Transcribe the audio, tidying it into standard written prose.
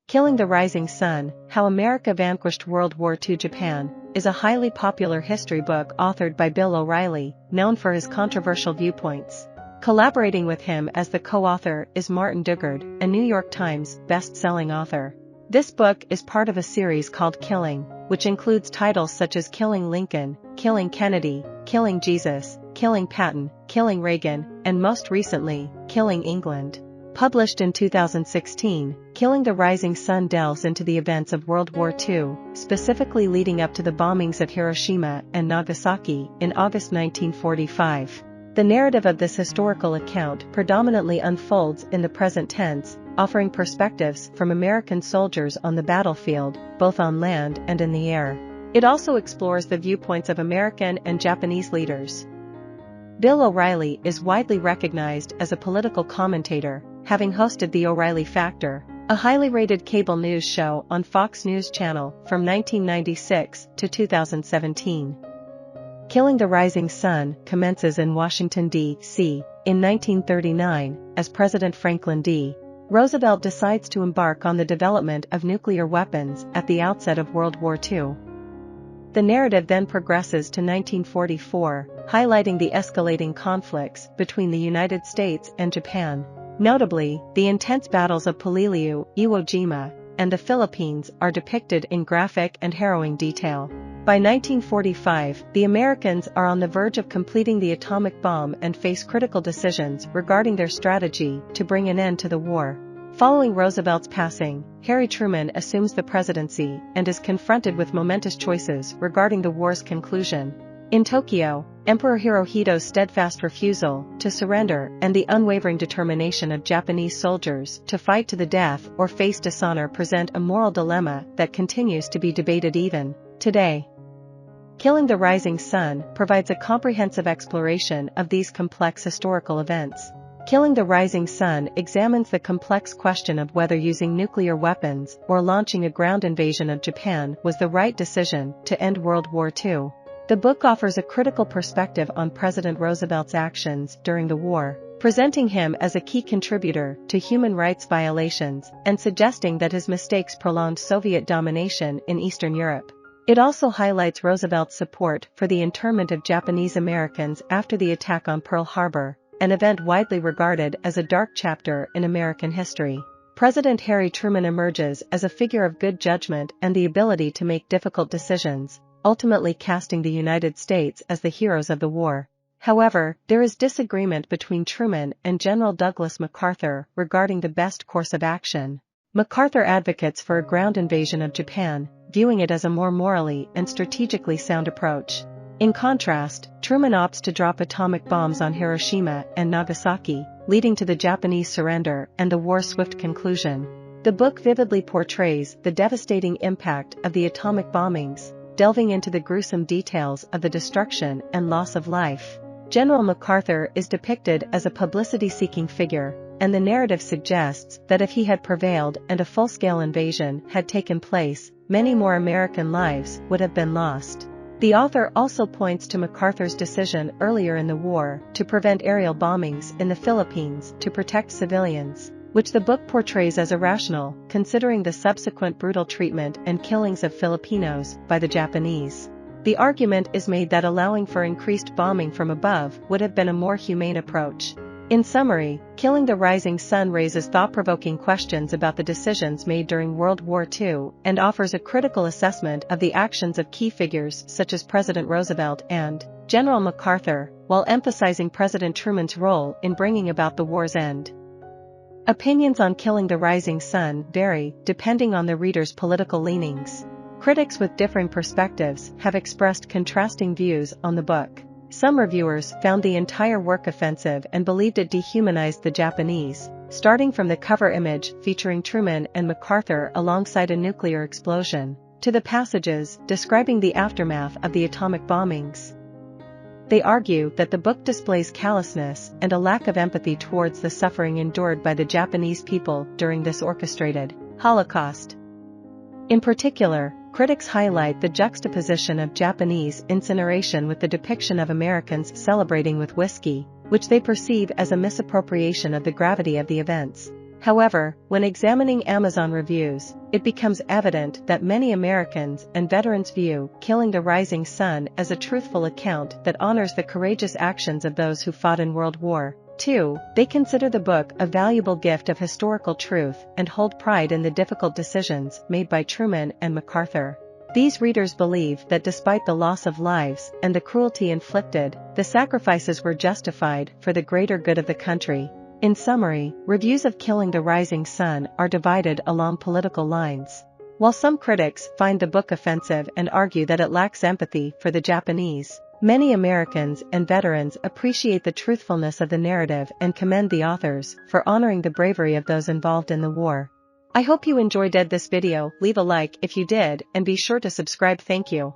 Killing the Rising Sun, How America Vanquished World War II Japan, is a highly popular history book authored by Bill O'Reilly, known for his controversial viewpoints. Collaborating with him as the co-author is Martin Dugard, a New York Times best-selling author. This book is part of a series called Killing, which includes titles such as Killing Lincoln, Killing Kennedy, Killing Jesus, Killing Patton, Killing Reagan, and most recently, Killing England. Published in 2016, Killing the Rising Sun delves into the events of World War II, specifically leading up to the bombings of Hiroshima and Nagasaki in August 1945. The narrative of this historical account predominantly unfolds in the present tense, offering perspectives from American soldiers on the battlefield, both on land and in the air. It also explores the viewpoints of American and Japanese leaders. Bill O'Reilly is widely recognized as a political commentator, having hosted The O'Reilly Factor, a highly rated cable news show on Fox News Channel from 1996 to 2017. Killing the Rising Sun commences in Washington, D.C., in 1939, as President Franklin D. Roosevelt decides to embark on the development of nuclear weapons at the outset of World War II. The narrative then progresses to 1944, highlighting the escalating conflicts between the United States and Japan. Notably, the intense battles of Polilliu, Iwo Jima, and the Philippines are depicted in graphic and harrowing detail. By 1945, the Americans are on the verge of completing the atomic bomb and face critical decisions regarding their strategy to bring an end to the war. Following Roosevelt's passing, Harry Truman assumes the presidency and is confronted with momentous choices regarding the war's conclusion. In Tokyo, Emperor Hirohito's steadfast refusal to surrender and the unwavering determination of Japanese soldiers to fight to the death or face dishonor present a moral dilemma that continues to be debated even today. Killing the Rising Sun provides a comprehensive exploration of these complex historical events. Killing the Rising Sun examines the complex question of whether using nuclear weapons or launching a ground invasion of Japan was the right decision to end World War II. The book offers a critical perspective on President Roosevelt's actions during the war, presenting him as a key contributor to human rights violations and suggesting that his mistakes prolonged Soviet domination in Eastern Europe. It also highlights Roosevelt's support for the internment of Japanese Americans after the attack on Pearl Harbor, an event widely regarded as a dark chapter in American history. President Harry Truman emerges as a figure of good judgment and the ability to make difficult decisions, ultimately casting the United States as the heroes of the war. However, there is disagreement between Truman and General Douglas MacArthur regarding the best course of action. MacArthur advocates for a ground invasion of Japan, viewing it as a more morally and strategically sound approach. In contrast, Truman opts to drop atomic bombs on Hiroshima and Nagasaki, leading to the Japanese surrender and the war's swift conclusion. The book vividly portrays the devastating impact of the atomic bombings, delving into the gruesome details of the destruction and loss of life. General MacArthur is depicted as a publicity-seeking figure, and the narrative suggests that if he had prevailed and a full-scale invasion had taken place, many more American lives would have been lost. The author also points to MacArthur's decision earlier in the war to prevent aerial bombings in the Philippines to protect civilians, which the book portrays as irrational, considering the subsequent brutal treatment and killings of Filipinos by the Japanese. The argument is made that allowing for increased bombing from above would have been a more humane approach. In summary, Killing the Rising Sun raises thought-provoking questions about the decisions made during World War II and offers a critical assessment of the actions of key figures such as President Roosevelt and General MacArthur, while emphasizing President Truman's role in bringing about the war's end. Opinions on Killing the Rising Sun vary depending on the reader's political leanings. Critics with differing perspectives have expressed contrasting views on the book. Some reviewers found the entire work offensive and believed it dehumanized the Japanese, starting from the cover image featuring Truman and MacArthur alongside a nuclear explosion, to the passages describing the aftermath of the atomic bombings. They argue that the book displays callousness and a lack of empathy towards the suffering endured by the Japanese people during this orchestrated Holocaust. In particular, critics highlight the juxtaposition of Japanese incineration with the depiction of Americans celebrating with whiskey, which they perceive as a misappropriation of the gravity of the events. However, when examining Amazon reviews, it becomes evident that many Americans and veterans view Killing the Rising Sun as a truthful account that honors the courageous actions of those who fought in World War II. They consider the book a valuable gift of historical truth and hold pride in the difficult decisions made by Truman and MacArthur. These readers believe that despite the loss of lives and the cruelty inflicted, the sacrifices were justified for the greater good of the country. In summary, reviews of Killing the Rising Sun are divided along political lines. While some critics find the book offensive and argue that it lacks empathy for the Japanese, many Americans and veterans appreciate the truthfulness of the narrative and commend the authors for honoring the bravery of those involved in the war. I hope you enjoyed this video. Leave a like if you did and be sure to subscribe. Thank you.